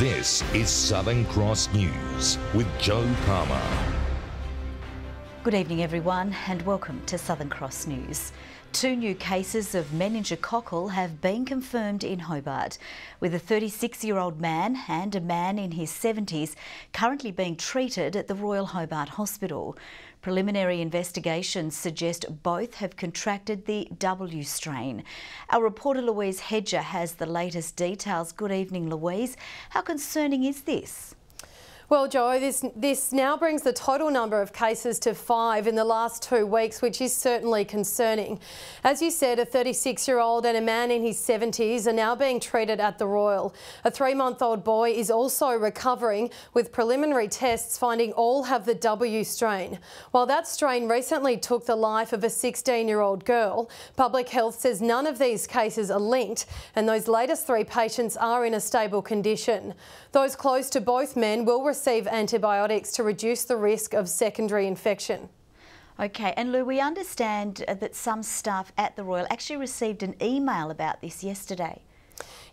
This is Southern Cross News with Joe Palmer. Good evening everyone and welcome to Southern Cross News. 2 new cases of meningococcal have been confirmed in Hobart, with a 36-year-old man and a man in his 70s currently being treated at the Royal Hobart Hospital. Preliminary investigations suggest both have contracted the W strain. Our reporter Louise Hedger has the latest details. Good evening, Louise. How concerning is this? Well, Joe, this now brings the total number of cases to 5 in the last 2 weeks, which is certainly concerning. As you said, a 36-year-old and a man in his 70s are now being treated at the Royal. A 3-month-old boy is also recovering, with preliminary tests finding all have the W strain. While that strain recently took the life of a 16-year-old girl, Public Health says none of these cases are linked, and those latest 3 patients are in a stable condition. Those close to both men will receive antibiotics to reduce the risk of secondary infection. Okay, and Lou, we understand that some staff at the Royal actually received an email about this yesterday.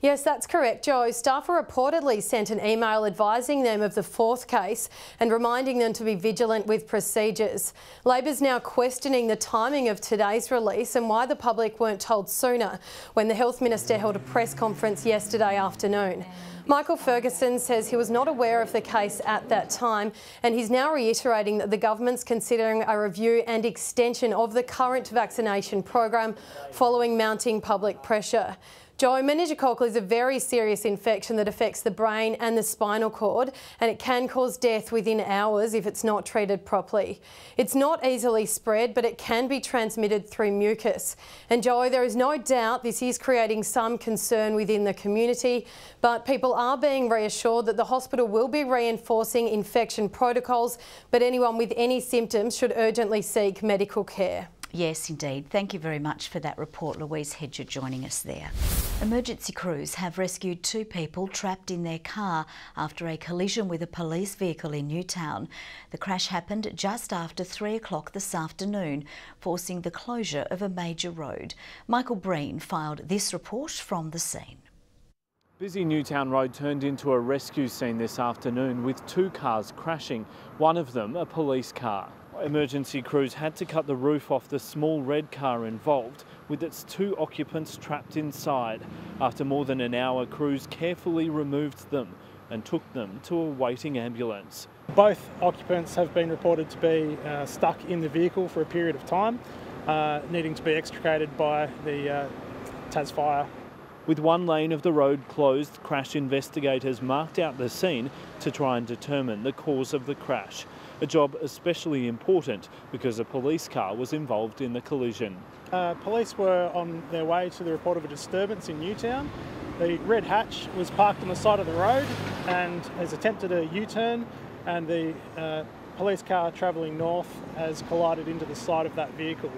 Yes, that's correct, Joe. Staff were reportedly sent an email advising them of the 4th case and reminding them to be vigilant with procedures. Labor's now questioning the timing of today's release and why the public weren't told sooner when the Health Minister held a press conference yesterday afternoon. Michael Ferguson says he was not aware of the case at that time, and he's now reiterating that the government's considering a review and extension of the current vaccination program following mounting public pressure. Joe, meningococcal is a very serious infection that affects the brain and the spinal cord, and it can cause death within hours if it's not treated properly. It's not easily spread, but it can be transmitted through mucus. And Joe, there is no doubt this is creating some concern within the community, but people are being reassured that the hospital will be reinforcing infection protocols, but anyone with any symptoms should urgently seek medical care. Yes, indeed. Thank you very much for that report, Louise Hedger, joining us there. Emergency crews have rescued 2 people trapped in their car after a collision with a police vehicle in Newtown. The crash happened just after 3 o'clock this afternoon, forcing the closure of a major road. Michael Breen filed this report from the scene. Busy Newtown Road turned into a rescue scene this afternoon with 2 cars crashing, one of them a police car. Emergency crews had to cut the roof off the small red car involved, with its 2 occupants trapped inside. After more than an hour, crews carefully removed them and took them to a waiting ambulance. Both occupants have been reported to be stuck in the vehicle for a period of time, needing to be extricated by the Tas Fire. With one lane of the road closed, crash investigators marked out the scene to try and determine the cause of the crash. A job especially important because a police car was involved in the collision. Police were on their way to the report of a disturbance in Newtown. The red hatch was parked on the side of the road and has attempted a U-turn, and the police car travelling north has collided into the side of that vehicle.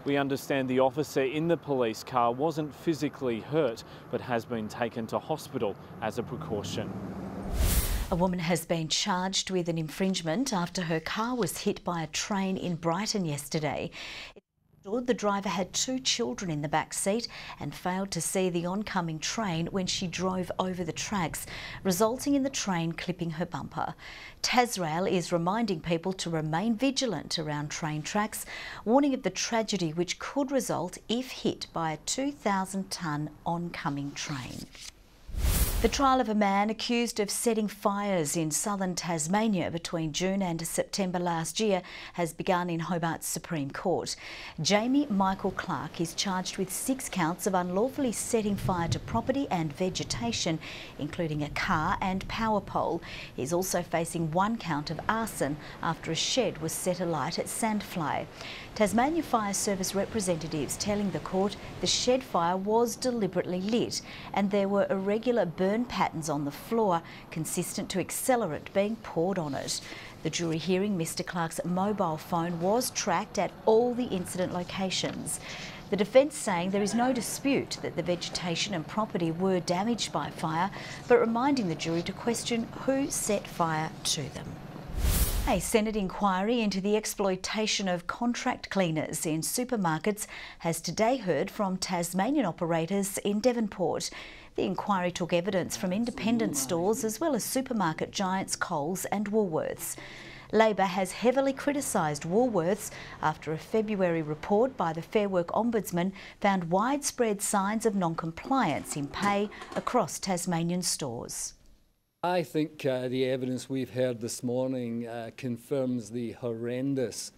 We understand the officer in the police car wasn't physically hurt but has been taken to hospital as a precaution. A woman has been charged with an infringement after her car was hit by a train in Brighton yesterday. The driver had 2 children in the back seat and failed to see the oncoming train when she drove over the tracks, resulting in the train clipping her bumper. Tasrail is reminding people to remain vigilant around train tracks, warning of the tragedy which could result if hit by a 2,000-tonne oncoming train. The trial of a man accused of setting fires in southern Tasmania between June and September last year has begun in Hobart's Supreme Court. Jamie Michael Clark is charged with 6 counts of unlawfully setting fire to property and vegetation, including a car and power pole. He's also facing 1 count of arson after a shed was set alight at Sandfly. Tasmania Fire Service representatives telling the court the shed fire was deliberately lit and there were irregular burn patterns on the floor, consistent to accelerant being poured on it. The jury hearing Mr Clark's mobile phone was tracked at all the incident locations. The defence saying there is no dispute that the vegetation and property were damaged by fire, but reminding the jury to question who set fire to them. A Senate inquiry into the exploitation of contract cleaners in supermarkets has today heard from Tasmanian operators in Devonport. The inquiry took evidence from independent stores as well as supermarket giants Coles and Woolworths. Labor has heavily criticised Woolworths after a February report by the Fair Work Ombudsman found widespread signs of non-compliance in pay across Tasmanian stores. I think the evidence we've heard this morning confirms the horrendous,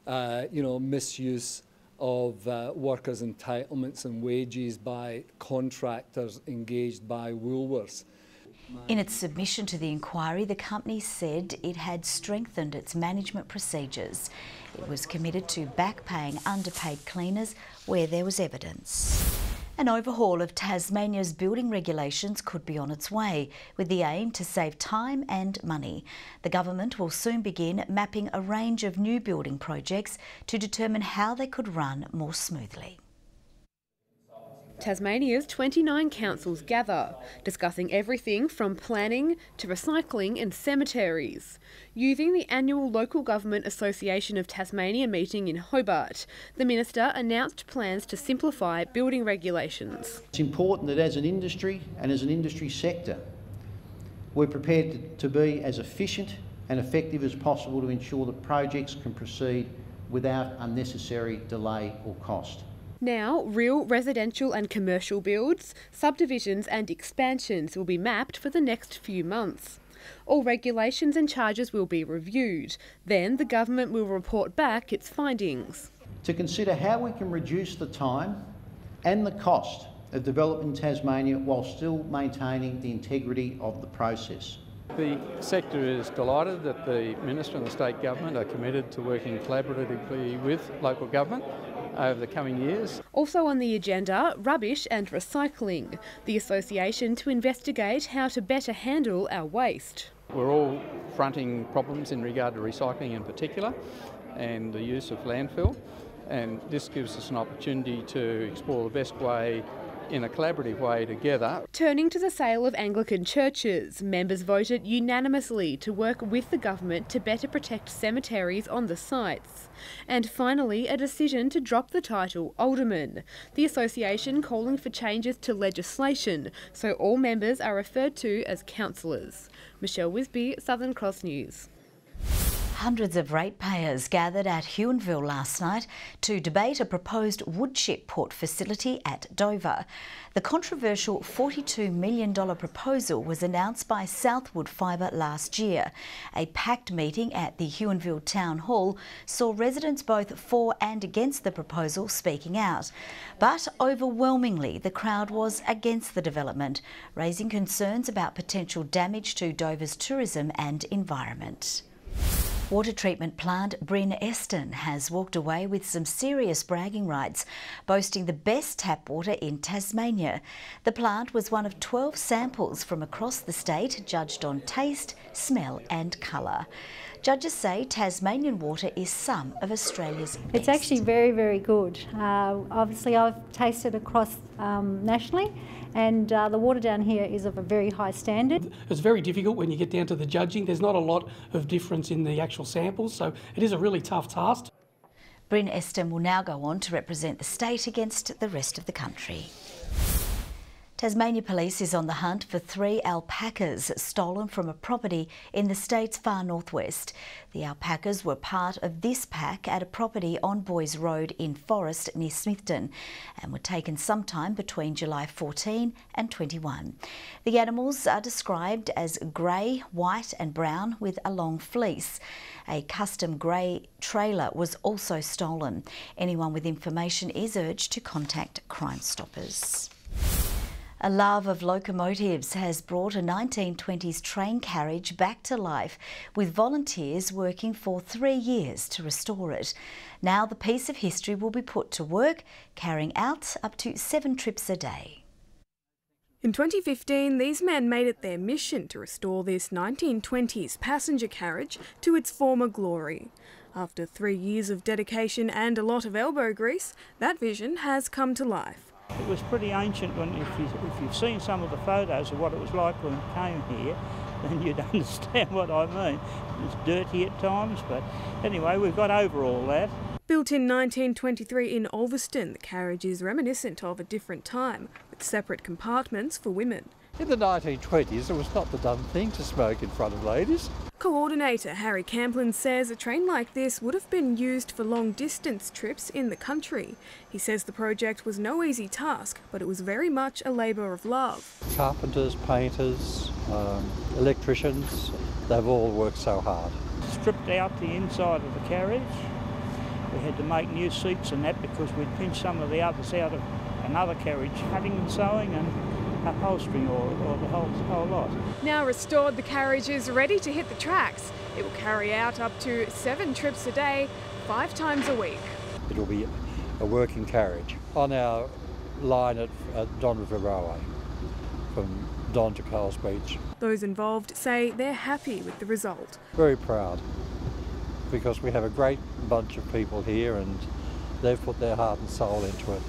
misuse of workers' entitlements and wages by contractors engaged by Woolworths. In its submission to the inquiry, the company said it had strengthened its management procedures. It was committed to back-paying underpaid cleaners where there was evidence. An overhaul of Tasmania's building regulations could be on its way, with the aim to save time and money. The government will soon begin mapping a range of new building projects to determine how they could run more smoothly. Tasmania's 29 councils gather, discussing everything from planning to recycling and cemeteries. Using the annual Local Government Association of Tasmania meeting in Hobart, the Minister announced plans to simplify building regulations. It's important that as an industry and as an industry sector, we're prepared to be as efficient and effective as possible to ensure that projects can proceed without unnecessary delay or cost. Now, real residential and commercial builds, subdivisions and expansions will be mapped for the next few months. All regulations and charges will be reviewed. Then the government will report back its findings. To consider how we can reduce the time and the cost of development in Tasmania while still maintaining the integrity of the process. The sector is delighted that the Minister and the State Government are committed to working collaboratively with local government over the coming years. Also on the agenda, rubbish and recycling, the association to investigate how to better handle our waste. We're all fronting problems in regard to recycling in particular and the use of landfill, and this gives us an opportunity to explore the best way in a collaborative way together. Turning to the sale of Anglican churches, members voted unanimously to work with the government to better protect cemeteries on the sites. And finally, a decision to drop the title Alderman, the association calling for changes to legislation so all members are referred to as councillors. Michelle Wisby, Southern Cross News. Hundreds of ratepayers gathered at Huonville last night to debate a proposed Woodchip Port facility at Dover. The controversial $42 million proposal was announced by Southwood Fibre last year. A packed meeting at the Huonville Town Hall saw residents both for and against the proposal speaking out. But overwhelmingly, the crowd was against the development, raising concerns about potential damage to Dover's tourism and environment. Water treatment plant Bryn Eston has walked away with some serious bragging rights, boasting the best tap water in Tasmania. The plant was one of 12 samples from across the state judged on taste, smell and colour. Judges say Tasmanian water is some of Australia's best. It's actually very, very good. Obviously I've tasted across nationally, and the water down here is of a very high standard. It's very difficult when you get down to the judging. There's not a lot of difference in the actual samples, so it is a really tough task. Bryn Eston will now go on to represent the state against the rest of the country. Tasmania Police is on the hunt for 3 alpacas stolen from a property in the state's far northwest. The alpacas were part of this pack at a property on Boys Road in Forest near Smithton and were taken sometime between July 14 and 21. The animals are described as grey, white and brown with a long fleece. A custom grey trailer was also stolen. Anyone with information is urged to contact Crime Stoppers. A love of locomotives has brought a 1920s train carriage back to life, with volunteers working for 3 years to restore it. Now the piece of history will be put to work, carrying out up to 7 trips a day. In 2015, these men made it their mission to restore this 1920s passenger carriage to its former glory. After 3 years of dedication and a lot of elbow grease, that vision has come to life. It was pretty ancient if you've seen some of the photos of what it was like when it came here. then you'd understand what I mean. It's dirty at times, but anyway, we've got over all that. Built in 1923 in Ulverston, the carriage is reminiscent of a different time, with separate compartments for women. In the 1920s, it was not the done thing to smoke in front of ladies. Coordinator Harry Camplin says a train like this would have been used for long-distance trips in the country. He says the project was no easy task, but it was very much a labour of love. Carpenters, painters, electricians, they've all worked so hard. Stripped out the inside of the carriage. We had to make new seats and that because we'd pinched some of the others out of another carriage, cutting and sewing and upholstering or the whole lot. Now restored, the carriage is ready to hit the tracks. It will carry out up to 7 trips a day, 5 times a week. It'll be a working carriage on our line at Don River Railway from Don to Coles Beach. Those involved say they're happy with the result. Very proud, because we have a great bunch of people here and they've put their heart and soul into it.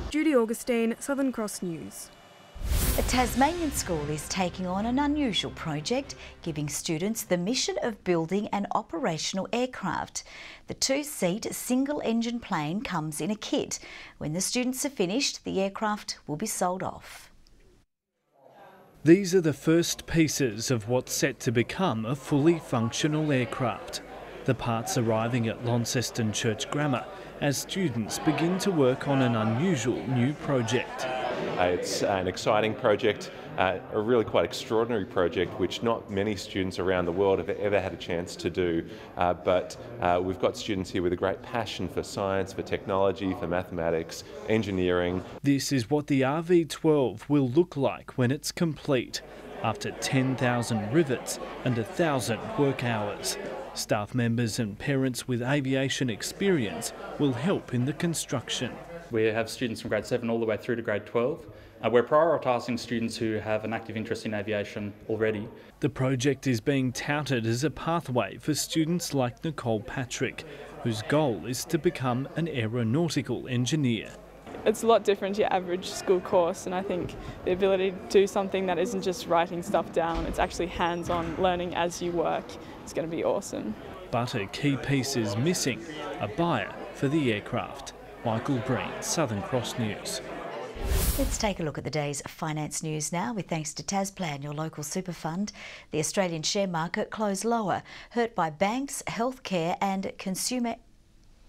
Judy Augustine, Southern Cross News. A Tasmanian school is taking on an unusual project, giving students the mission of building an operational aircraft. The 2-seat single-engine plane comes in a kit. When the students are finished, the aircraft will be sold off. These are the first pieces of what's set to become a fully functional aircraft. The parts arriving at Launceston Church Grammar as students begin to work on an unusual new project. It's an exciting project, a really quite extraordinary project which not many students around the world have ever had a chance to do, but we've got students here with a great passion for science, for technology, for mathematics, engineering. This is what the RV-12 will look like when it's complete, after 10,000 rivets and 1,000 work hours. Staff members and parents with aviation experience will help in the construction. We have students from grade 7 all the way through to grade 12. We're prioritising students who have an active interest in aviation already. The project is being touted as a pathway for students like Nicole Patrick, whose goal is to become an aeronautical engineer. It's a lot different to your average school course, and I think the ability to do something that isn't just writing stuff down, it's actually hands-on learning as you work. It's going to be awesome. But a key piece is missing, a buyer for the aircraft. Michael Breen, Southern Cross News. Let's take a look at the day's finance news now, with thanks to Tasplan, your local super fund. The Australian share market closed lower, hurt by banks, healthcare and consumer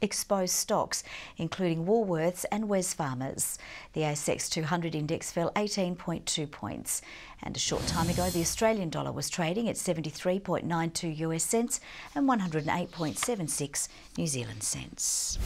exposed stocks, including Woolworths and Wesfarmers. The ASX 200 index fell 18.2 points. And a short time ago, the Australian dollar was trading at 73.92 US cents and 108.76 New Zealand cents.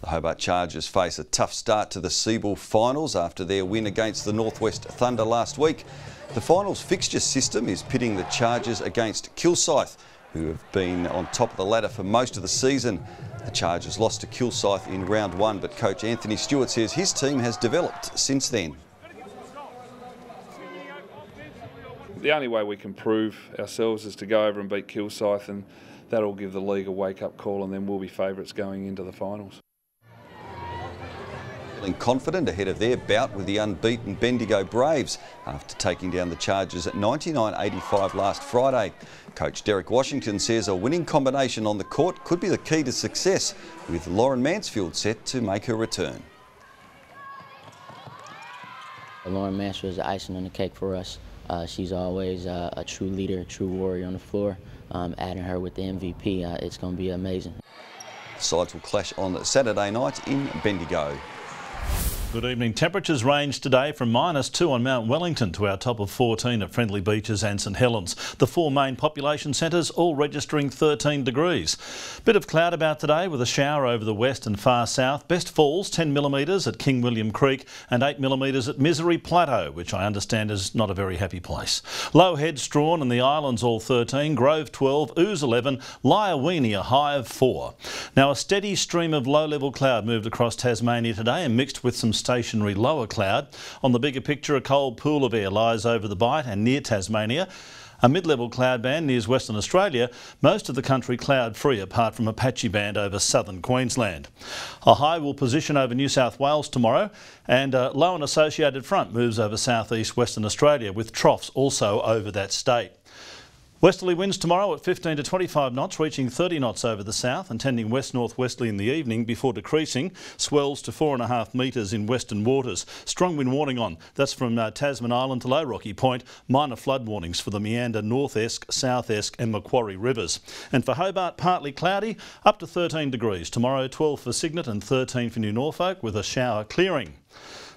The Hobart Chargers face a tough start to the Seabull finals after their win against the Northwest Thunder last week. The finals fixture system is pitting the Chargers against Kilsyth, who have been on top of the ladder for most of the season. The Chargers lost to Kilsyth in round 1, but coach Anthony Stewart says his team has developed since then. The only way we can prove ourselves is to go over and beat Kilsyth, and that'll give the league a wake-up call, and then we'll be favourites going into the finals. Feeling confident ahead of their bout with the unbeaten Bendigo Braves after taking down the Chargers at 99-85 last Friday. Coach Derek Washington says a winning combination on the court could be the key to success, with Lauren Mansfield set to make her return. Lauren Mansfield is the icing on the cake for us. She's always a true leader, a true warrior on the floor. Adding her with the MVP, it's going to be amazing. The sides will clash on Saturday night in Bendigo. Good evening. Temperatures range today from -2 on Mount Wellington to our top of 14 at Friendly Beaches and St Helens. The 4 main population centres all registering 13 degrees. Bit of cloud about today with a shower over the west and far south. Best falls 10 millimetres at King William Creek and 8 millimetres at Misery Plateau, which I understand is not a very happy place. Low head, Strawn and the Islands all 13, Grove 12, Ooze 11, Liaweenie a high of 4. Now a steady stream of low-level cloud moved across Tasmania today and mixed with some stationary lower cloud. On the bigger picture, a cold pool of air lies over the Bight and near Tasmania. A mid-level cloud band nears Western Australia, most of the country cloud-free apart from a patchy band over southern Queensland. A high will position over New South Wales tomorrow, and a low and associated front moves over southeast Western Australia, with troughs also over that state. Westerly winds tomorrow at 15 to 25 knots, reaching 30 knots over the south and tending west-northwesterly in the evening before decreasing. Swells to 4.5 metres in western waters. Strong wind warning on. That's from Tasman Island to Low Rocky Point. Minor flood warnings for the Meander, North Esk, South Esk and Macquarie rivers. And for Hobart, partly cloudy, up to 13 degrees. Tomorrow 12 for Cygnet and 13 for New Norfolk with a shower clearing.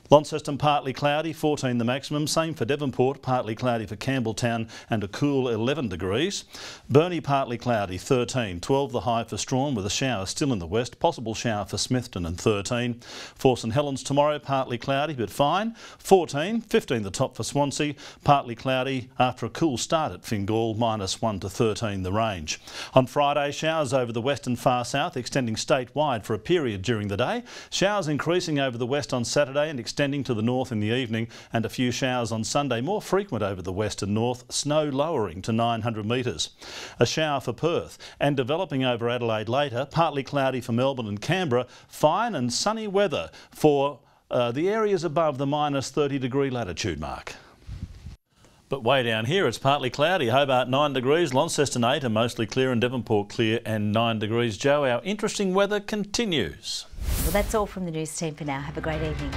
Launceston partly cloudy, 14 the maximum. Same for Devonport, partly cloudy for Campbelltown and a cool 11 degrees. Burnie partly cloudy, 13. 12 the high for Strawn with a shower still in the west. Possible shower for Smithton and 13. For St Helens tomorrow, partly cloudy but fine. 14. 15 the top for Swansea, partly cloudy after a cool start at Fingal, -1 to 13 the range. On Friday, showers over the west and far south, extending statewide for a period during the day. Showers increasing over the west on Saturday and extending to the north in the evening, and a few showers on Sunday, more frequent over the west and north, snow lowering to 900 metres. A shower for Perth and developing over Adelaide later, partly cloudy for Melbourne and Canberra, fine and sunny weather for the areas above the -30 degree latitude mark. But way down here it's partly cloudy. Hobart 9 degrees, Launceston 8 and mostly clear, and Devonport clear and 9 degrees. Joe, our interesting weather continues. Well, that's all from the news team for now. Have a great evening.